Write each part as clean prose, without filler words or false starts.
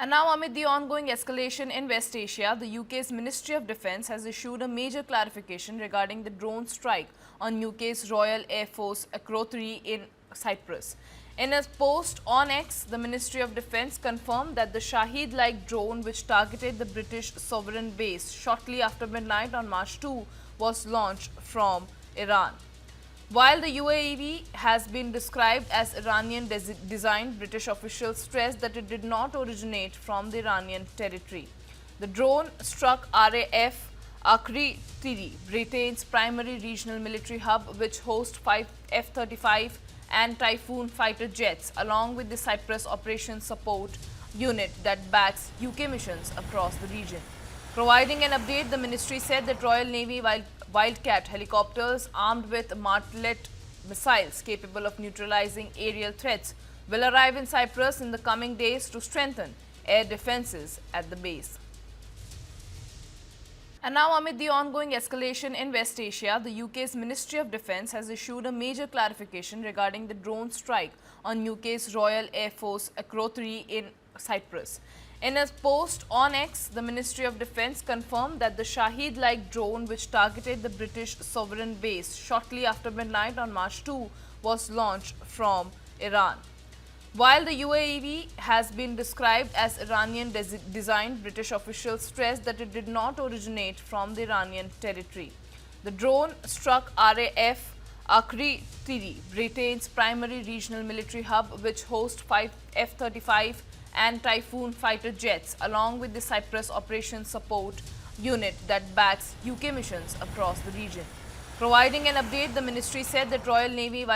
And now, amid the ongoing escalation in West Asia, the UK's Ministry of Defence has issued a major clarification regarding the drone strike on UK's Royal Air Force Akrotiri in Cyprus. In a post on X, the Ministry of Defence confirmed that the Shahid-like drone, which targeted the British sovereign base shortly after midnight on March 2, was launched from Iran. While the UAV has been described as Iranian designed, British officials stressed that it did not originate from the Iranian territory. The drone struck RAF Akrotiri, Britain's primary regional military hub, which hosts 5 F-35 and Typhoon fighter jets, along with the Cyprus Operations Support Unit that backs UK missions across the region. Providing an update, the ministry said that Royal Navy Wildcat helicopters armed with Martlet missiles capable of neutralizing aerial threats will arrive in Cyprus in the coming days to strengthen air defences at the base. And now, amid the ongoing escalation in West Asia, the UK's Ministry of Defence has issued a major clarification regarding the drone strike on UK's Royal Air Force Akrotiri in Cyprus. In a post on X, the Ministry of Defence confirmed that the Shahid-like drone, which targeted the British sovereign base shortly after midnight on March 2, was launched from Iran. While the UAV has been described as Iranian designed, British officials stressed that it did not originate from the Iranian territory. The drone struck RAF Akrotiri, Britain's primary regional military hub, which hosts 5 F-35 and Typhoon fighter jets, along with the Cyprus Operations Support Unit that backs UK missions across the region. Providing an update, the ministry said that Royal Navy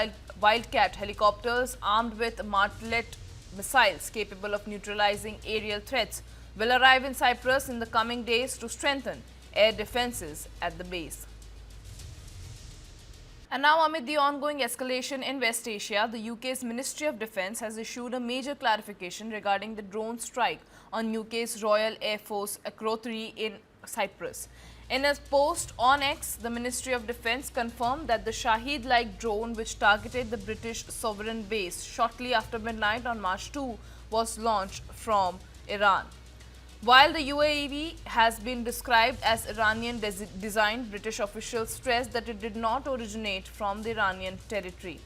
Wildcat helicopters armed with Martlet missiles capable of neutralizing aerial threats will arrive in Cyprus in the coming days to strengthen air defences at the base. And now, amid the ongoing escalation in West Asia, the UK's Ministry of Defence has issued a major clarification regarding the drone strike on UK's Royal Air Force Akrotiri in Cyprus. In a post on X, the Ministry of Defence confirmed that the Shahid-like drone, which targeted the British sovereign base shortly after midnight on March 2, was launched from Iran. While the UAV has been described as Iranian designed, British officials stressed that it did not originate from the Iranian territory.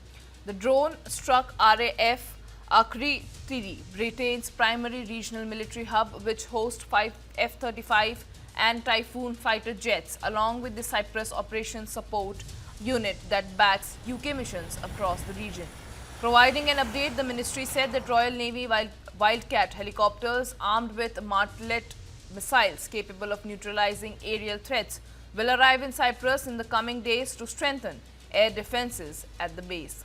The drone struck RAF Akrotiri, Britain's primary regional military hub, which hosts 5 F-35 and Typhoon fighter jets, along with the Cyprus Operations Support Unit that backs UK missions across the region. Providing an update, the ministry said that Royal Navy Wildcat helicopters armed with Martlet missiles capable of neutralizing aerial threats will arrive in Cyprus in the coming days to strengthen air defences at the base.